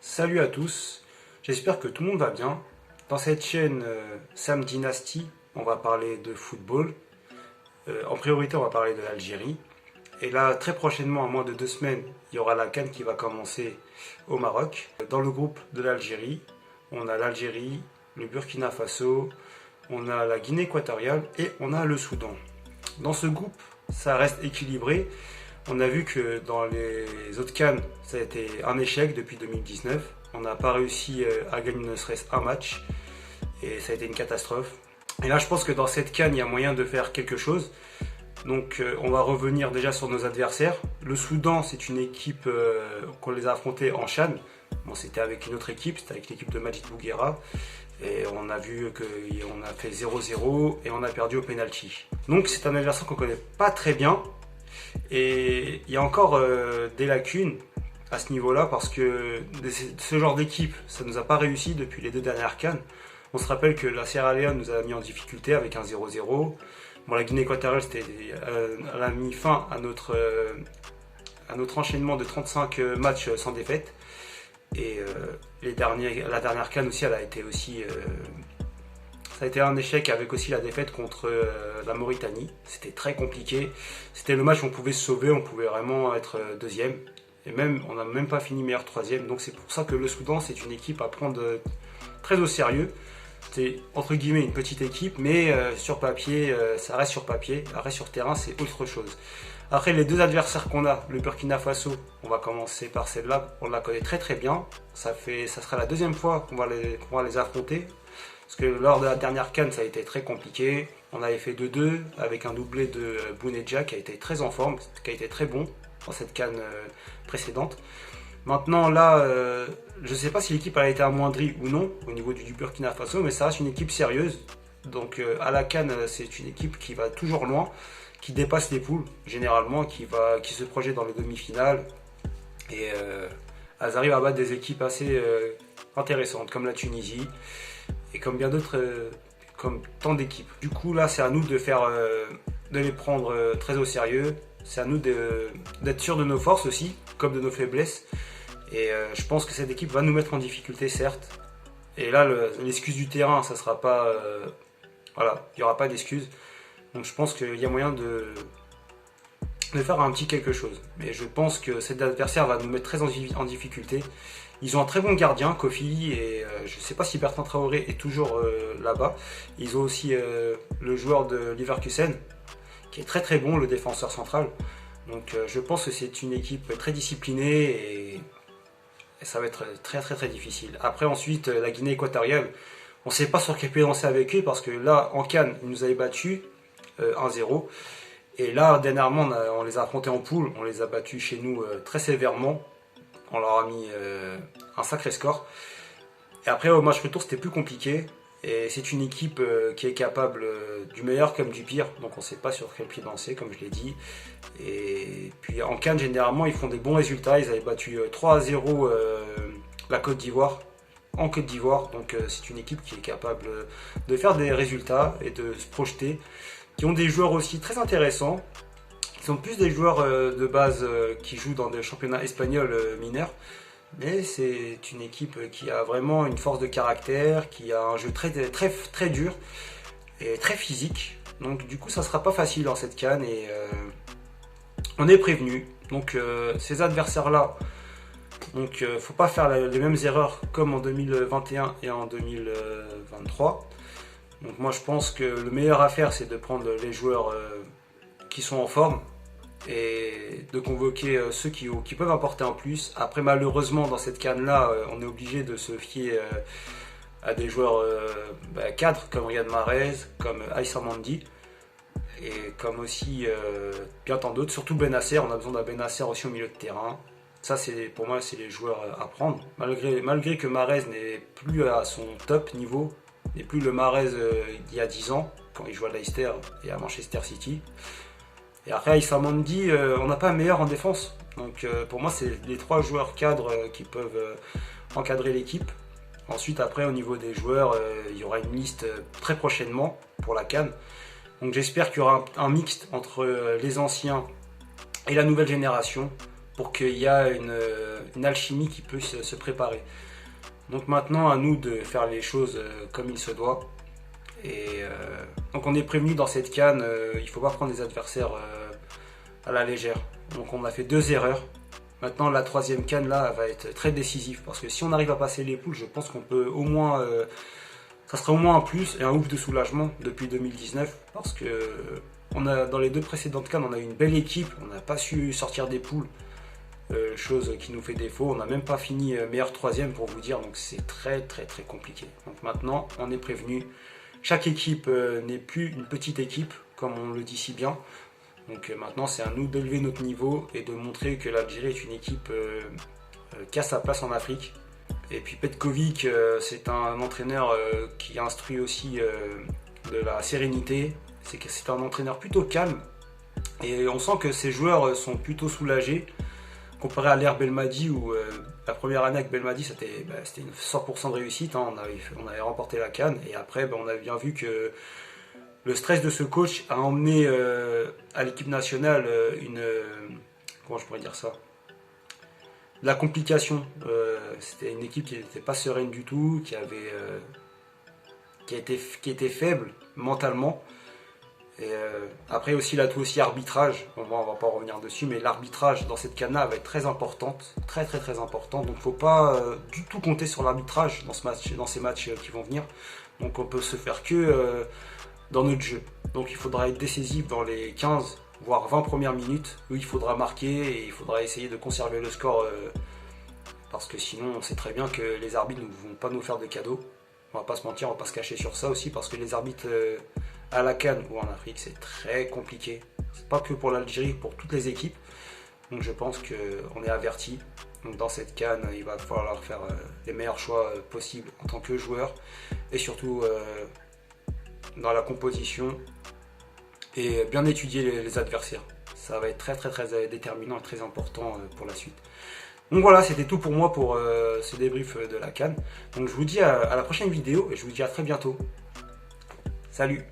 Salut à tous, j'espère que tout le monde va bien. Dans cette chaîne Sam Dynasty, on va parler de football. En priorité, on va parler de l'Algérie. Et là, très prochainement, à moins de 2 semaines, il y aura la CAN qui va commencer au Maroc. Dans le groupe de l'Algérie, on a l'Algérie, le Burkina Faso, on a la Guinée équatoriale et on a le Soudan. Dans ce groupe, ça reste équilibré. On a vu que dans les autres CAN, ça a été un échec depuis 2019. On n'a pas réussi à gagner ne serait-ce un match et ça a été une catastrophe. Et là, je pense que dans cette CAN, il y a moyen de faire quelque chose. Donc, on va revenir déjà sur nos adversaires. Le Soudan, c'est une équipe qu'on les a affrontés en CHAN. Bon, c'était avec une autre équipe, c'était avec l'équipe de Majid Bouguera. Et on a vu qu'on a fait 0-0 et on a perdu au penalty. Donc, c'est un adversaire qu'on ne connaît pas très bien. Et il y a encore des lacunes à ce niveau-là parce que ce genre d'équipe, ça ne nous a pas réussi depuis les 2 dernières CAN. On se rappelle que la Sierra Leone nous a mis en difficulté avec un 0-0. Bon, la Guinée équatoriale, elle a mis fin à notre enchaînement de 35 matchs sans défaite. Et la dernière CAN aussi, elle a été aussi... ça a été un échec avec aussi la défaite contre la Mauritanie. C'était très compliqué. C'était le match où on pouvait se sauver, on pouvait vraiment être deuxième. Et même, on n'a même pas fini meilleur troisième. Donc c'est pour ça que le Soudan, c'est une équipe à prendre très au sérieux. C'est entre guillemets une petite équipe, mais sur papier, ça reste sur papier. Après sur terrain, c'est autre chose. Après les 2 adversaires qu'on a, le Burkina Faso, on va commencer par celle-là. On la connaît très très bien. Ça sera la 2e fois qu'on va les affronter. Parce que lors de la dernière CAN, ça a été très compliqué. On avait fait 2-2 avec un doublé de Bounedjah qui a été très en forme, qui a été très bon dans cette CAN précédente. Maintenant là, je ne sais pas si l'équipe a été amoindrie ou non au niveau du Burkina Faso, mais ça reste une équipe sérieuse. Donc à la CAN, c'est une équipe qui va toujours loin, qui dépasse les poules généralement, qui se projette dans les demi-finales. Et elles arrivent à battre des équipes assez intéressantes comme la Tunisie. Et comme bien d'autres, comme tant d'équipes. Du coup, là, c'est à nous de les prendre très au sérieux. C'est à nous d'être sûrs de nos forces aussi, comme de nos faiblesses. Et je pense que cette équipe va nous mettre en difficulté, certes. Et là, l'excuse du terrain, ça sera pas... voilà, il n'y aura pas d'excuse. Donc je pense qu'il y a moyen de faire un petit quelque chose. Mais je pense que cet adversaire va nous mettre très en difficulté. Ils ont un très bon gardien, Kofi, et je ne sais pas si Bertrand Traoré est toujours là-bas. Ils ont aussi le joueur de Leverkusen, qui est très très bon, le défenseur central. Donc je pense que c'est une équipe très disciplinée et ça va être très très très difficile. Après ensuite, la Guinée équatoriale, on ne sait pas sur quel pied danser avec eux, parce que là, en CAN, ils nous avaient battus 1-0. Et là, dernièrement, on les a affrontés en poule, on les a battus chez nous très sévèrement. On leur a mis un sacré score. Et après, au match retour, c'était plus compliqué. Et c'est une équipe qui est capable du meilleur comme du pire. Donc on ne sait pas sur quel pied danser, comme je l'ai dit. Et puis en CAN, généralement, ils font des bons résultats. Ils avaient battu 3-0 la Côte d'Ivoire, en Côte d'Ivoire. Donc c'est une équipe qui est capable de faire des résultats et de se projeter. Qui ont des joueurs aussi très intéressants. Ils sont plus des joueurs de base qui jouent dans des championnats espagnols mineurs. Mais c'est une équipe qui a vraiment une force de caractère, qui a un jeu très, très, très dur et très physique. Donc du coup, ça ne sera pas facile dans cette CAN et on est prévenu. Donc ces adversaires-là, donc faut pas faire les mêmes erreurs comme en 2021 et en 2023. Donc moi je pense que le meilleur à faire, c'est de prendre les joueurs qui sont en forme et de convoquer ceux qui peuvent apporter en plus. Après malheureusement dans cette CAN-là, on est obligé de se fier à des joueurs cadres comme Riyad Mahrez, comme Aïssa Mandi et comme aussi bien tant d'autres, surtout Benasser. On a besoin d'un Benasser aussi au milieu de terrain. Ça, pour moi, c'est les joueurs à prendre. Malgré que Mahrez n'est plus à son top niveau, n'est plus le Mahrez d'il y a 10 ans, quand il jouait à Leicester et à Manchester City. Et après, Issa Mandi, on n'a pas meilleur en défense. Donc pour moi, c'est les 3 joueurs cadres qui peuvent encadrer l'équipe. Ensuite, après, au niveau des joueurs, il y aura une liste très prochainement pour la CAN. Donc j'espère qu'il y aura un mixte entre les anciens et la nouvelle génération. pour qu'il y ait une alchimie qui puisse se préparer. Donc maintenant, à nous de faire les choses comme il se doit. Et donc on est prévenu dans cette CAN, il ne faut pas prendre les adversaires à la légère. Donc on a fait 2 erreurs. Maintenant la 3e CAN là va être très décisive parce que si on arrive à passer les poules, je pense qu'on peut au moins, ça sera au moins un plus et un ouf de soulagement depuis 2019 parce que dans les 2 précédentes CAN on a eu une belle équipe, on n'a pas su sortir des poules. Chose qui nous fait défaut, on n'a même pas fini meilleur 3e pour vous dire, donc c'est très compliqué. Donc maintenant on est prévenu, chaque équipe n'est plus une petite équipe comme on le dit si bien, donc maintenant c'est à nous d'élever notre niveau et de montrer que l'Algérie est une équipe qui a sa place en Afrique. Et puis Petkovic c'est un entraîneur qui instruit aussi de la sérénité, c'est un entraîneur plutôt calme et on sent que ses joueurs sont plutôt soulagés. Comparé à l'ère Belmadi où la première année avec Belmadi c'était une 100% de réussite, hein, on avait remporté la CAN et après on a bien vu que le stress de ce coach a emmené à l'équipe nationale comment je pourrais dire ça, la complication. C'était une équipe qui n'était pas sereine du tout, qui était faible mentalement. Et après aussi l'atout aussi arbitrage, on va pas revenir dessus, mais l'arbitrage dans cette CAN va être très importante, très importante, donc faut pas du tout compter sur l'arbitrage dans ces matchs qui vont venir, donc on peut se faire que dans notre jeu, donc il faudra être décisif dans les 15 voire 20 premières minutes où il faudra marquer et il faudra essayer de conserver le score parce que sinon on sait très bien que les arbitres ne vont pas nous faire de cadeaux, on va pas se mentir, on va pas se cacher sur ça aussi parce que les arbitres à la CAN ou en Afrique c'est très compliqué, c'est pas que pour l'Algérie, pour toutes les équipes, donc je pense qu'on est averti. Donc dans cette CAN il va falloir faire les meilleurs choix possibles en tant que joueur et surtout dans la composition et bien étudier les adversaires, ça va être très déterminant et très important pour la suite. Donc voilà, c'était tout pour moi pour ce débrief de la CAN, donc je vous dis à la prochaine vidéo et je vous dis à très bientôt. Salut!